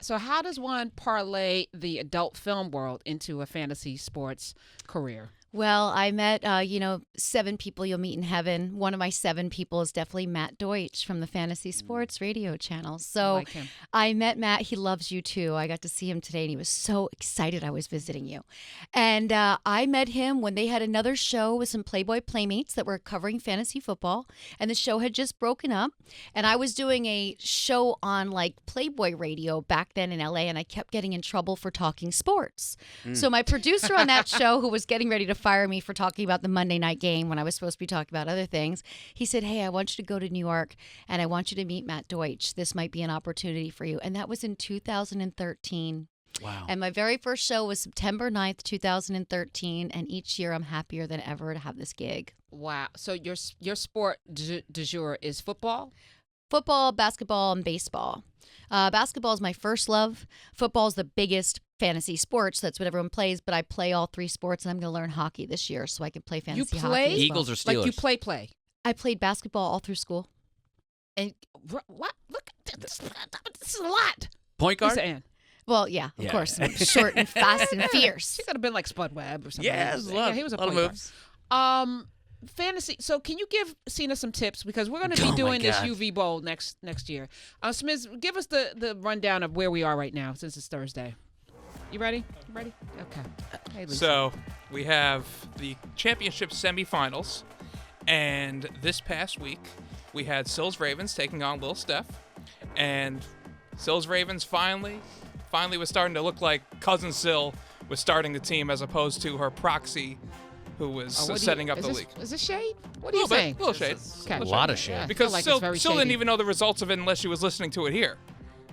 So how does one parlay the adult film world into a fantasy sports career? Well, I met, 7 people you'll meet in heaven. One of my 7 people is definitely Matt Deutsch from the Fantasy Sports radio channel. So like him. I met Matt. He loves you too. I got to see him today, and he was so excited I was visiting you. And I met him when they had another show with some Playboy Playmates that were covering fantasy football, and the show had just broken up. And I was doing a show on like Playboy radio back then in LA, and I kept getting in trouble for talking sports. So my producer on that show, who was getting ready to fire me for talking about the Monday night game when I was supposed to be talking about other things, he said, "Hey, I want you to go to New York and I want you to meet Matt Deutsch. This might be an opportunity for you." And that was in 2013. Wow. And my very first show was September 9th, 2013. And each year I'm happier than ever to have this gig. Wow. So your sport du jour is football? Football, basketball, and baseball. Basketball is my first love. Football is the biggest fantasy sports. That's what everyone plays. But I play all 3 sports, and I'm going to learn hockey this year so I can play fantasy hockey as well. Eagles or Steelers? Like you play? I played basketball all through school. And what? Look, this is a lot. Point guard? Lisa Ann. Well, yeah, of Yeah. course. Short and fast and fierce. She could have been like Spud Webb or something. Yes, He was a lot of point moves. guard. Fantasy. So can you give Seena some tips, because we're going to be doing this UV Bowl next year. Smiz, give us the rundown of where we are right now since it's Thursday. You ready? Okay. Hey, Lisa. So we have the championship semifinals, and this past week we had Sills Ravens taking on Lil Steph, and Sills Ravens finally was starting to look like Cousin Sil was starting the team as opposed to her proxy, who was setting up the league. Is this shade? What are you saying? A little shade. Okay. A lot of shade. Yeah, I Because feel like Sil it's very didn't shady. even know the results of it unless she was listening to it here,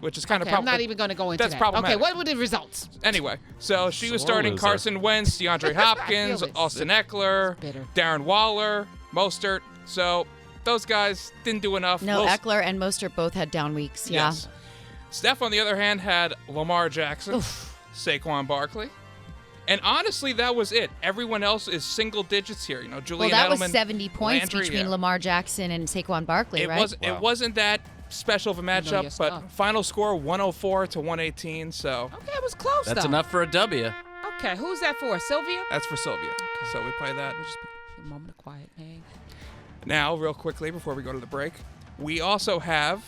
which is kind of Okay, I'm not even going to go into That's that. problematic. Okay, what were the results? Anyway, so she was Sore starting loser. Carson Wentz, DeAndre Hopkins, this. Austin Eckler, Bitter. Darren Waller, Mostert. So those guys didn't do enough. No, Lil- Eckler and Mostert both had down weeks. Yeah. Yes. Steph, on the other hand, had Lamar Jackson, Saquon Barkley. And honestly, that was it. Everyone else is single digits here. You know, Well, Julian that Edelman, was 70 points Landry, between yeah. Lamar Jackson and Saquon Barkley, It right? It wasn't that special of a your matchup, but stuff. final score 104 to 118. So Okay, it was close That's though. enough for a W. Okay, who's that for? Sylvia? that's for Sylvia. Okay. So we play that. We'll just be a moment of quiet. Hey. Now, real quickly before we go to the break, we also have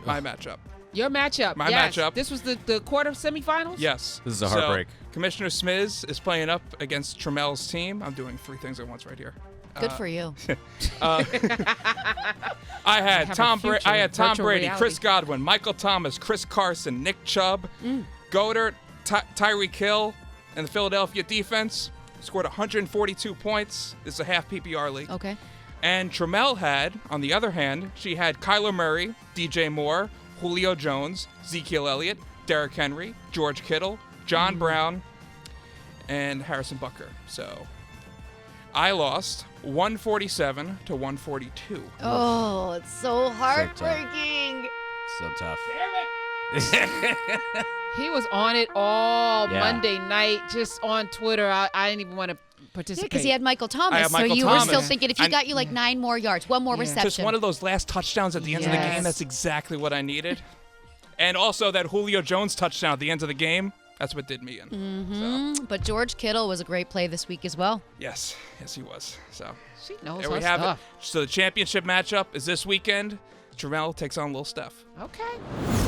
my matchup. Your matchup. My yes. matchup. This was the quarter semifinals? Yes. This is a So, heartbreak. Commissioner Smiz is playing up against Tramel's team. I'm doing 3 things at once right here. Good for you. I had have a Tom future I had Tom virtual Brady, reality. Chris Godwin, Michael Thomas, Chris Carson, Nick Chubb, Goddard, Tyreek Hill, and the Philadelphia defense scored 142 points. This is a half PPR league. Okay. And Tramel had, on the other hand, she had Kyler Murray, DJ Moore, Julio Jones, Ezekiel Elliott, Derrick Henry, George Kittle, John Brown, and Harrison Butker. So I lost 147 to 142. Oh, it's so heartbreaking. So tough. He was on it all Yeah. Monday night, just on Twitter. I didn't even want to Yeah, participate. because he had Michael Thomas, I had so Michael you were Thomas. still thinking if he And- got you like 9 more yards, 1 more Yeah. reception. Just one of those last touchdowns at the end of the Yes. game. That's exactly what I needed. And also that Julio Jones touchdown at the end of the game. That's what did me in. So, But George Kittle was a great play this week as well. yes, he was. So She knows there her we have stuff. it. So the championship matchup is this weekend. Tramel takes on Lil Steph. Okay.